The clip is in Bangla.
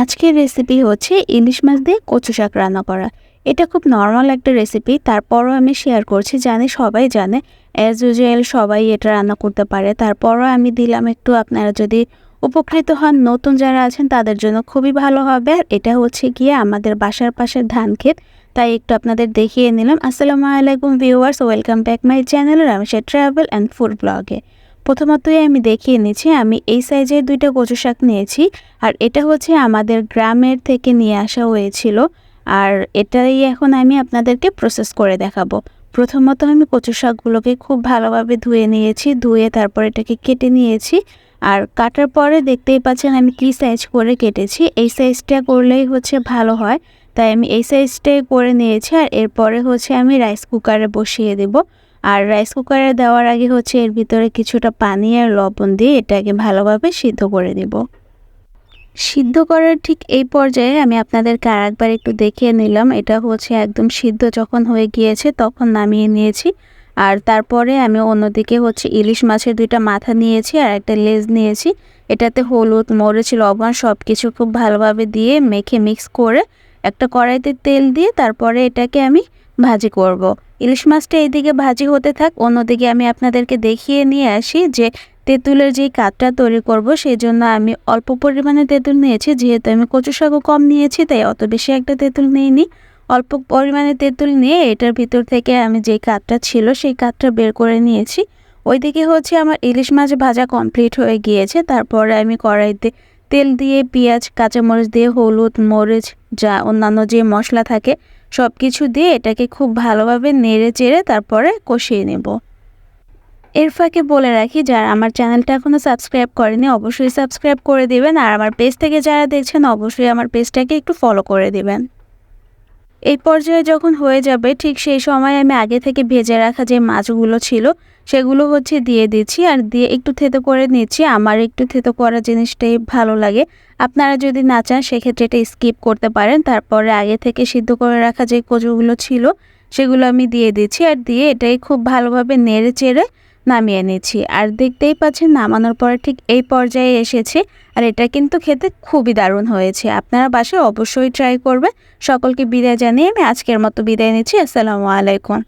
আজকের রেসিপি হচ্ছে ইলিশ মাছ দিয়ে কচু শাক রান্না করা। এটা খুব নরমাল একটা রেসিপি, তারপরও আমি শেয়ার করছি। জানি সবাই জানে, অ্যাজ ইউজুয়াল সবাই এটা রান্না করতে পারে, তারপরও আমি দিলাম একটু। আপনারা যদি উপকৃত হন, নতুন যারা আছেন তাদের জন্য খুবই ভালো হবে। আর এটা হচ্ছে গিয়ে আমাদের বাসার পাশের ধান ক্ষেত, তাই একটু আপনাদের দেখিয়ে নিলাম। আসসালামু আলাইকুম viewers, welcome back my channel Ramesha travel and food ব্লগে। প্রথমতই আমি দেখিয়ে নিচ্ছি, আমি এই সাইজের 2টা কচু শাক নিয়েছি। আর এটা হচ্ছে আমাদের গ্রামের থেকে নিয়ে আসা হয়েছিল। আর এটাই এখন আমি আপনাদেরকে প্রসেস করে দেখাবো। প্রথমত আমি কচু শাকগুলোকে খুব ভালোভাবে ধুয়ে নিয়েছি, ধুয়ে তারপর এটাকে কেটে নিয়েছি। আর কাটার পরে দেখতেই পাচ্ছেন আমি কী সাইজ করে কেটেছি। এই সাইজটা করলেই হচ্ছে ভালো হয়, তাই আমি এই সাইজটাই করে নিয়েছি। আর এরপরে হচ্ছে আমি রাইস কুকারে বসিয়ে দেব। আর রাইস কুকারে দেওয়ার আগে হচ্ছে এর ভিতরে কিছুটা পানি আর লবণ দিয়ে এটাকে ভালোভাবে সিদ্ধ করে দেব। সিদ্ধ করার ঠিক এই পর্যায়ে আমি আপনাদেরকে আরেকবার একটু দেখিয়ে নিলাম। এটা হচ্ছে একদম সিদ্ধ যখন হয়ে গিয়েছে তখন নামিয়ে নিয়েছি। আর তারপরে আমি অন্যদিকে হচ্ছে ইলিশ মাছের 2টা মাথা নিয়েছি আর একটা লেজ নিয়েছি। এটাতে হলুদ, মরিচ, লবণ সব কিছু খুব ভালোভাবে দিয়ে মেখে মিক্স করে একটা কড়াইতে তেল দিয়ে তারপরে এটাকে আমি ভাজি করব। ইলিশ মাছটা এইদিকে ভাজি হতে থাক, অন্যদিকে আমি আপনাদেরকে দেখিয়ে নিয়ে আসি যে তেঁতুলের যেই কাঠটা তৈরি করব সেই জন্য আমি অল্প পরিমাণে তেঁতুল নিয়েছি। যেহেতু আমি কচু শাকও কম নিয়েছি, তাই অত বেশি একটা তেঁতুল নিইনি। অল্প পরিমাণে তেঁতুল নিয়ে এটার ভিতর থেকে আমি যেই কাঠটা ছিল সেই কাঠটা বের করে নিয়েছি। ওইদিকে হচ্ছে আমার ইলিশ মাছ ভাজা কমপ্লিট হয়ে গিয়েছে। তারপরে আমি কড়াইতে তেল দিয়ে পেঁয়াজ, কাঁচামরিচ দিয়ে হলুদ, মরিচ, যা অন্যান্য যে মশলা থাকে সব কিছু দিয়ে এটাকে খুব ভালোভাবে নেড়ে চেড়ে তারপরে কষিয়ে নেব। এর ফাঁকে বলে রাখি, যারা আমার চ্যানেলটা এখনও সাবস্ক্রাইব করেনি অবশ্যই সাবস্ক্রাইব করে দিবেন। আর আমার পেজ থেকে যারা দেখছেন অবশ্যই আমার পেজটাকে একটু ফলো করে দিবেন। এই পর্যায়ে যখন হয়ে যাবে ঠিক সেই সময় আমি আগে থেকে ভেজে রাখা যে মাছগুলো ছিল সেগুলো হচ্ছে দিয়ে দিচ্ছি। আর দিয়ে একটু থেতো করে নিচ্ছি। আমার একটু থেতো করা জিনিসটাই ভালো লাগে। আপনারা যদি না চান সেক্ষেত্রে এটা স্কিপ করতে পারেন। তারপরে আগে থেকে সিদ্ধ করে রাখা যে কচুগুলো ছিল সেগুলো আমি দিয়ে দিচ্ছি। আর দিয়ে এটাই খুব ভালোভাবে নেড়ে চেড়ে নামিয়ে নিচ্ছি। আর দেখতেই পাচ্ছেন নামানোর পরে ঠিক এই পর্যায়ে এসেছে। আর এটা কিন্তু খেতে খুবই দারুণ হয়েছে। আপনারা বাসায় অবশ্যই ট্রাই করবেন। সকলকে বিদায় জানিয়ে আমি আজকের মতো বিদায় নিচ্ছি। আসসালামু আলাইকুম।